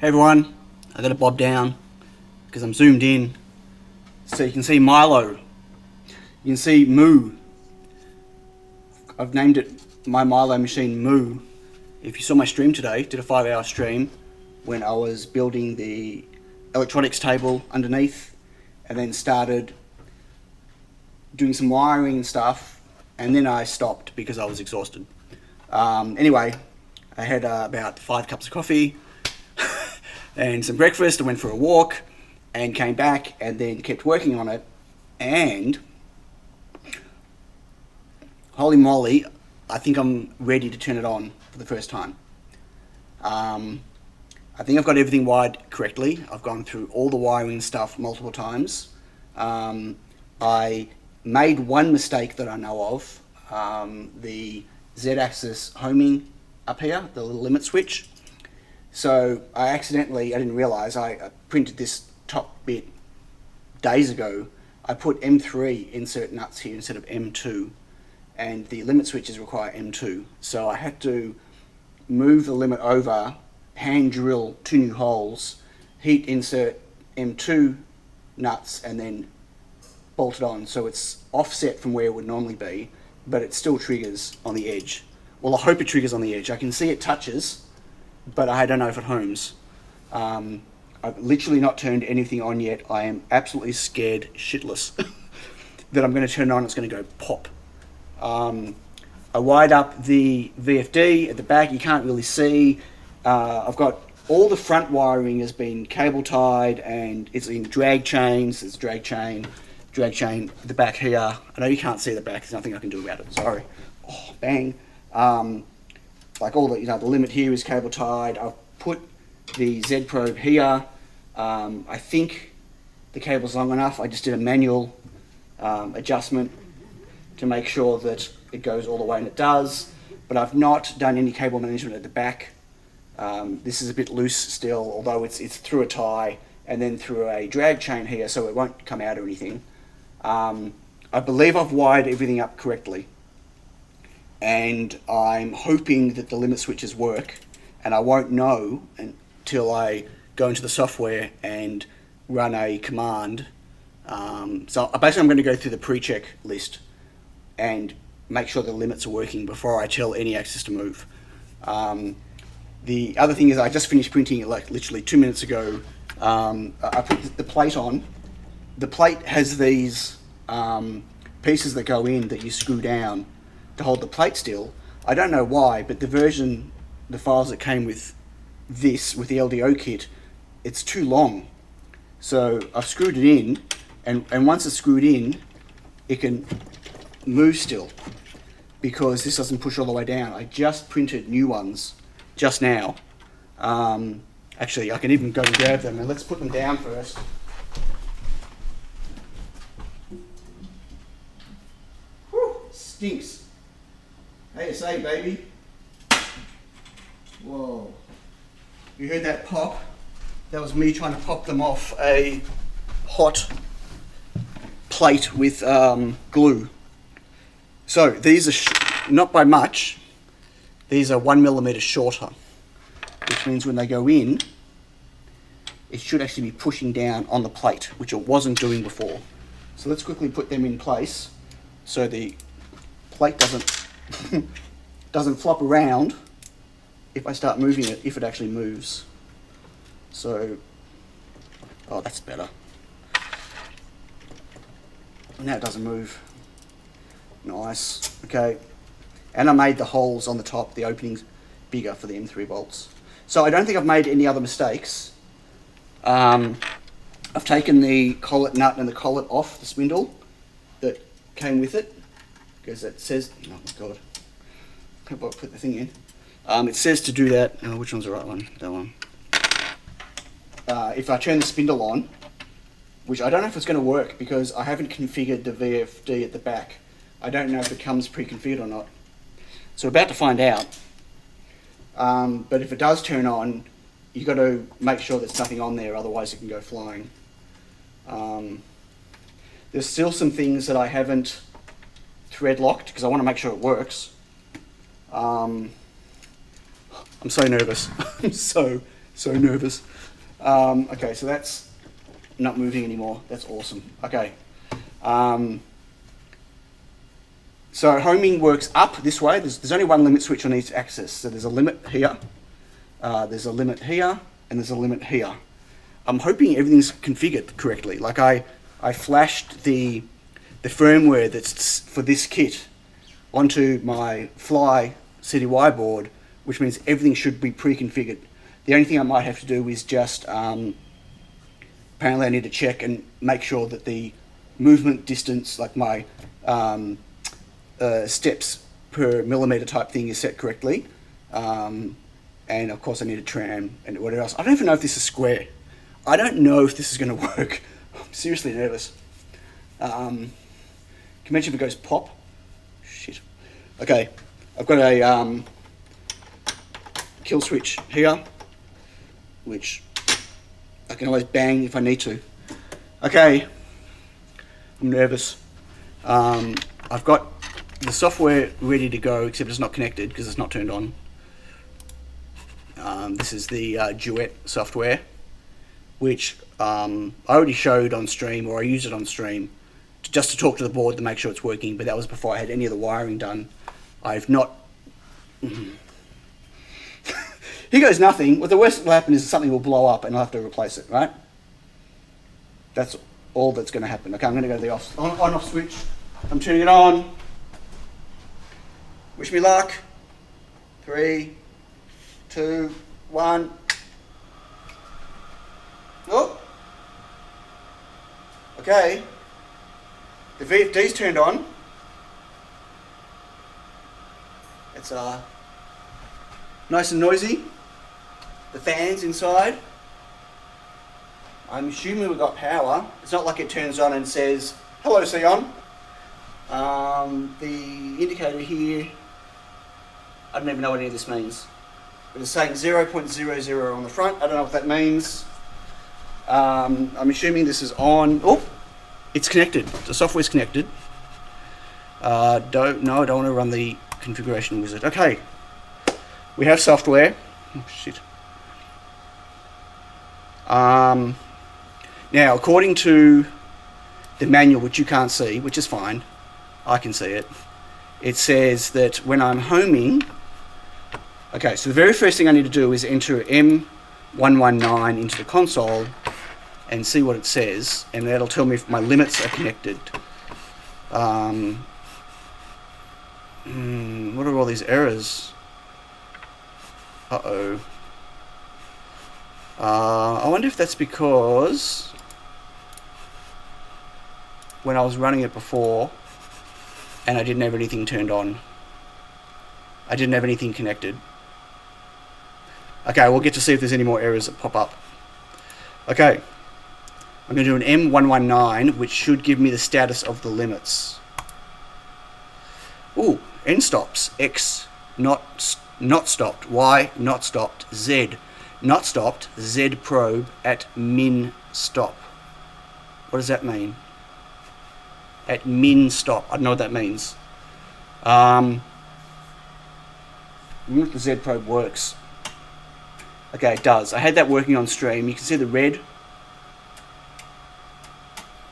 Hey everyone, I got a bob down because I'm zoomed in so you can see Milo. You can see Moo. I've named it my Milo machine Moo. If you saw my stream today, did a 5-hour stream when I was building the electronics table underneath and then started doing some wiring and stuff, and then I stopped because I was exhausted. Anyway, I had about 5 cups of coffee and some breakfast. I went for a walk and came back and then kept working on it, and holy moly, I think I'm ready to turn it on for the first time. I think I've got everything wired correctly. I've gone through all the wiring stuff multiple times. I made one mistake that I know of, the Z-axis homing up here, the little limit switch. So I didn't realize, I printed this top bit days ago. I put M3 insert nuts here instead of M2, and the limit switches require M2. So I had to move the limit over, hand drill 2 new holes, heat insert M2 nuts, and then bolt it on. So it's offset from where it would normally be, but it still triggers on the edge. Well, I hope it triggers on the edge. I can see it touches, but I don't know if it homes. I've literally not turned anything on yet. I am absolutely scared shitless that I'm going to turn it on, it's going to go pop. I wired up the VFD at the back. You can't really see. I've got all the front wiring has been cable tied and it's in drag chains. There's drag chain at the back here. I know you can't see the back. There's nothing I can do about it. Sorry. Oh, bang. Like all the, the limit here is cable tied. I've put the Z probe here. I think the cable's long enough. I just did a manual adjustment to make sure that it goes all the way, and it does. But I've not done any cable management at the back. This is a bit loose still, although it's through a tie and then through a drag chain here, so it won't come out or anything. I believe I've wired everything up correctly, and I'm hoping that the limit switches work, and I won't know until I go into the software and run a command. So basically I'm going to go through the pre-check list and make sure the limits are working before I tell any axis to move. The other thing is I just finished printing it like literally 2 minutes ago. I put the plate on. The plate has these pieces that go in that you screw down to hold the plate still. I don't know why, but the files that came with this, with the LDO kit, it's too long. So I've screwed it in, and once it's screwed in, it can move still, because this doesn't push all the way down. I just printed new ones just now. Actually, I can even go and grab them, and let's put them down first. Whew, stinks. ASA, baby. Whoa. You heard that pop? That was me trying to pop them off a hot plate with glue. So these are not by much. These are 1mm shorter, which means when they go in, it should actually be pushing down on the plate, which it wasn't doing before. So let's quickly put them in place so the plate doesn't flop around if I start moving it, if it actually moves. So, oh, that's better. Now it doesn't move. Nice. Okay. And I made the holes on the top, the openings, bigger for the M3 bolts. So I don't think I've made any other mistakes. I've taken the collet nut and the collet off the spindle that came with it, because it says, oh my god, I put the thing in. It says to do that. Oh, which one's the right one? That one. If I turn the spindle on, which I don't know if it's going to work because I haven't configured the VFD at the back. I don't know if it comes pre-configured or not. So we're about to find out. But if it does turn on, you've got to make sure there's nothing on there, otherwise it can go flying. There's still some things that I haven't thread locked because I want to make sure it works. I'm so nervous. I'm so So nervous. Okay, so that's not moving anymore. That's awesome. Okay. So homing works up this way. There's only one limit switch on each axis. So there's a limit here, there's a limit here, and there's a limit here. I'm hoping everything's configured correctly. Like I flashed the firmware that's for this kit onto my Fly CDY board, which means everything should be pre-configured. The only thing I might have to do is just, apparently I need to check and make sure that the movement distance, like my steps per millimeter type thing is set correctly. And of course I need a tram and whatever else. I don't even know if this is square. I don't know if this is going to work. I'm seriously nervous. Can you imagine if it goes pop? Shit. Okay, I've got a kill switch here, which I can always bang if I need to. Okay, I'm nervous. I've got the software ready to go, except it's not connected because it's not turned on. This is the Duet software, which I already showed on stream, or I used it on stream, just to talk to the board to make sure it's working, but that was before I had any of the wiring done. I've not... Here goes nothing. Well, the worst that will happen is something will blow up and I'll have to replace it, right? That's all that's going to happen. Okay, I'm going to go to the on-off switch. I'm turning it on. Wish me luck. 3, 2, 1. Oh. Okay. The VFD's turned on. It's nice and noisy. The fans inside. I'm assuming we've got power. It's not like it turns on and says, "Hello, Sion." The indicator here, I don't even know what any of this means. But it's saying 0.00 on the front. I don't know what that means. I'm assuming this is on. Oh, it's connected. The software's connected. I don't want to run the configuration wizard. Okay, we have software. Oh shit. Now, according to the manual, which you can't see, which is fine, I can see it. It says that when I'm homing, okay, so the very first thing I need to do is enter M119 into the console and see what it says, and that'll tell me if my limits are connected. What are all these errors? Uh-oh. I wonder if that's because when I was running it before and I didn't have anything turned on. I didn't have anything connected. Okay, we'll get to see if there's any more errors that pop up. Okay, I'm going to do an M119, which should give me the status of the limits. Ooh, N stops. X not stopped. Y not stopped. Z not stopped. Z probe at min stop. What does that mean? At min stop. I don't know what that means. I wonder if the Z probe works. Okay, it does. I had that working on stream. You can see the red.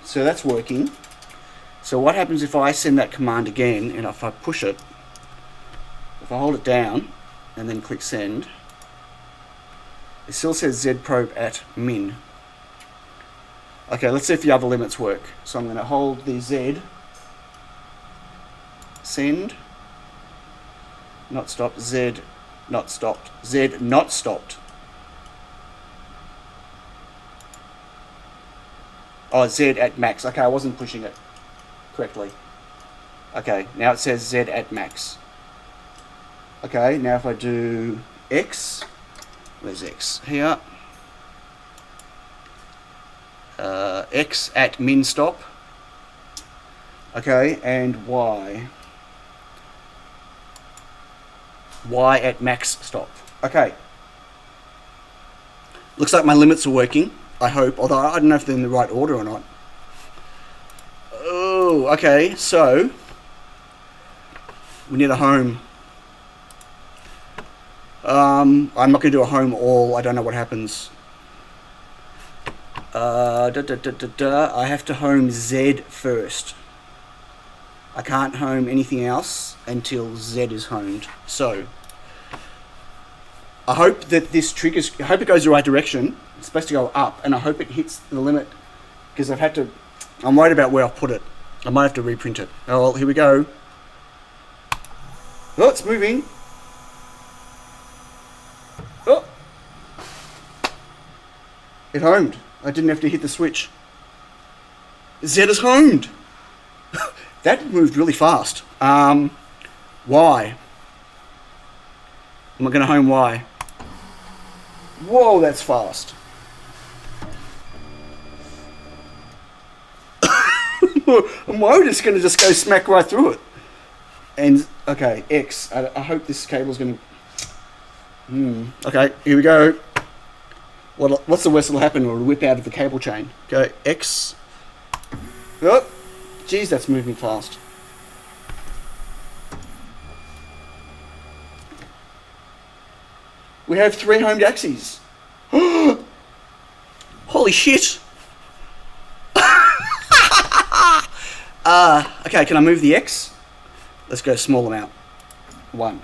So that's working. So what happens if I send that command again, and if I push it, if I hold it down and then click send, it still says Z probe at min. Okay, let's see if the other limits work. So I'm going to hold the Z, send, not stopped, Z not stopped, Z not stopped. Oh, Z at max. Okay, I wasn't pushing it correctly. Okay, now it says Z at max. Okay, now if I do X, where's X? Here. X at min stop. Okay, and Y. Y at max stop. Okay. Looks like my limits are working, I hope, although I don't know if they're in the right order or not. Oh, okay, so we need a home. I'm not going to do a home all. I don't know what happens. I have to home Z first. I can't home anything else until Z is homed. So, I hope that this triggers. I hope it goes the right direction. It's supposed to go up, and I hope it hits the limit, because I'm worried about where I've put it. I might have to reprint it. Oh, well, here we go. Oh, it's moving. Oh, it homed. I didn't have to hit the switch. Z is homed. That moved really fast. Y. Am I going to home Y? Whoa, that's fast. I'm worried it's going to just go smack right through it. And, okay, X. I hope this cable's going to... Okay, here we go. What's the worst that'll happen? It'll whip out of the cable chain. Go, X. Oh, geez, that's moving fast. We have 3 homed axes. Holy shit. Okay, can I move the X? Let's go small amount. 1.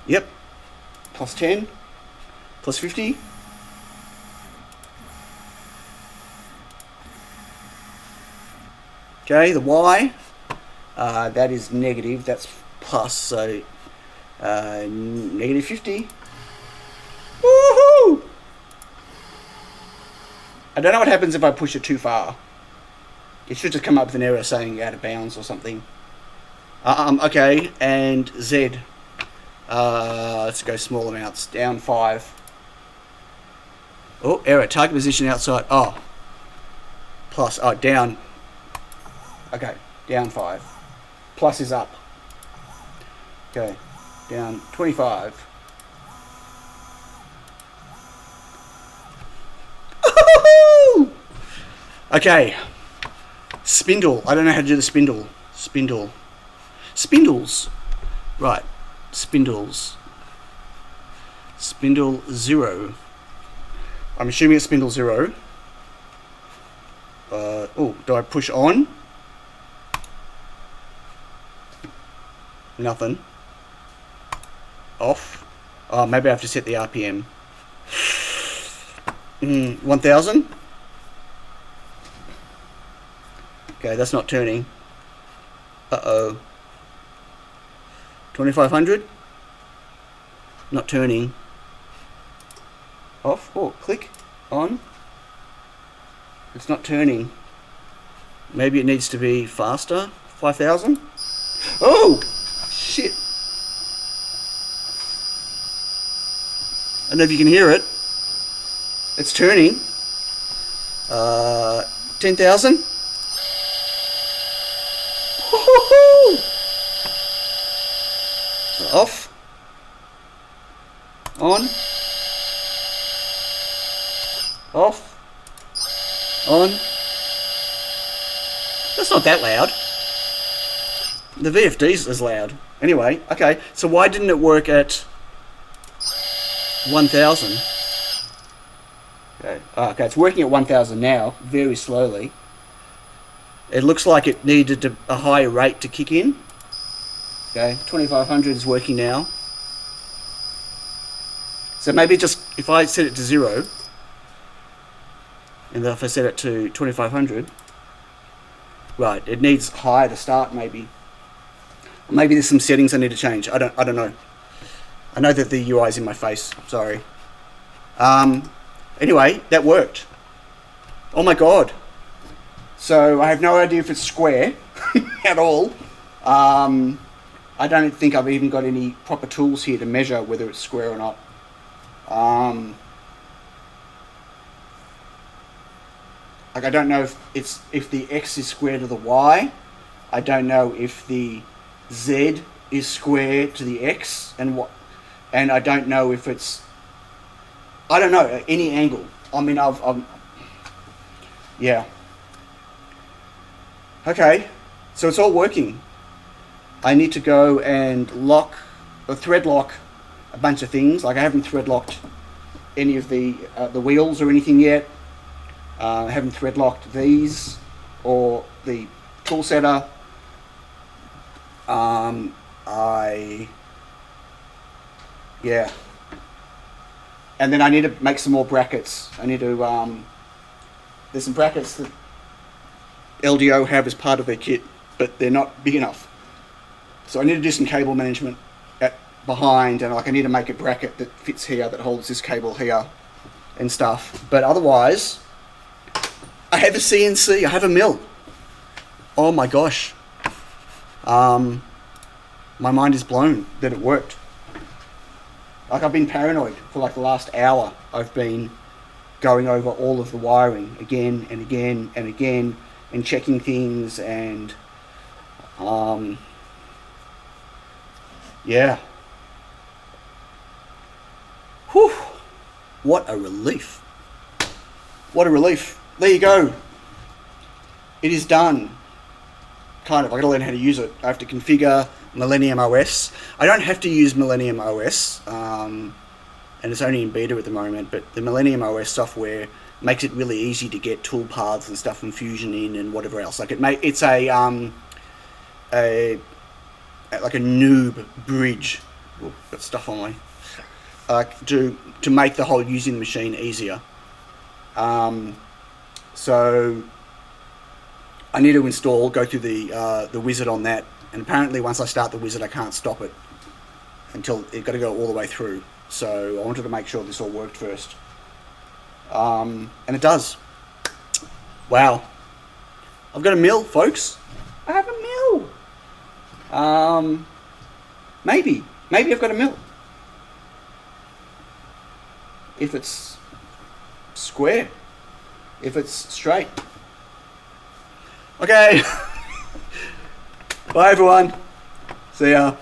Yep. Plus 10. Plus 50. Okay, the Y. That is negative. That's plus, so negative 50. Woohoo! I don't know what happens if I push it too far. It should just come up with an error saying out of bounds or something. Okay, and Z. Let's go small amounts. Down 5. Oh, error. Target position outside. Oh. Plus. Oh, down. Okay, down 5. Plus is up. Okay, down 25. Okay, spindle. I don't know how to do the spindle. Spindles. Right, spindles. Spindle 0. I'm assuming it's spindle 0. Oh, do I push on? Nothing. Off. Oh, maybe I have to set the RPM. 1000. Okay, that's not turning. Uh-oh. 2500. Not turning. Off. Oh, click. On. It's not turning. Maybe it needs to be faster. 5000. Oh! Shit. I don't know if you can hear it. It's turning. 10,000. Off. On. Off. On. That's not that loud. The VFD is loud. Anyway, okay. So why didn't it work at 1000? Okay. Oh, okay, it's working at 1000 now, very slowly. It looks like it needed a higher rate to kick in. Okay, 2500 is working now. So maybe just, if I set it to 0, and then if I set it to 2500, right, it needs higher to start maybe. Maybe there's some settings I need to change. I don't know. I know that the UI is in my face, sorry. Anyway, that worked. Oh my god. So I have no idea if it's square at all. I don't think I've even got any proper tools here to measure whether it's square or not. Like I don't know if the X is square to the Y. I don't know if the Z is square to the X, and I don't know if it's, I don't know, any angle. I mean, yeah. Okay, so it's all working. I need to go and lock, or thread lock, a bunch of things. Like I haven't thread locked any of the wheels or anything yet. I haven't thread locked these or the tool setter. Yeah. And then I need to make some more brackets. I need to, there's some brackets that LDO have as part of their kit, but they're not big enough. So I need to do some cable management behind, and like I need to make a bracket that fits here, that holds this cable here and stuff. But otherwise, I have a CNC, I have a mill. Oh my gosh. My mind is blown that it worked. Like I've been paranoid for like the last hour. I've been going over all of the wiring again and again and again and checking things and yeah. Whew. What a relief. What a relief. There you go. It is done. Kind of. I gotta learn how to use it. I have to configure Millennium OS. I don't have to use Millennium OS, and it's only in beta at the moment, but the Millennium OS software makes it really easy to get tool paths and stuff and Fusion in and whatever else. Like it's a like a noob bridge. Ooh, got stuff on me. To make the whole using the machine easier. So I need to go through the wizard on that, and apparently once I start the wizard I can't stop it until it got to go all the way through. So I wanted to make sure this all worked first, and it does. Wow, I've got a mill, folks. I have a mill. Maybe I've got a mill if it's square, if it's straight. Okay. Bye everyone. See ya.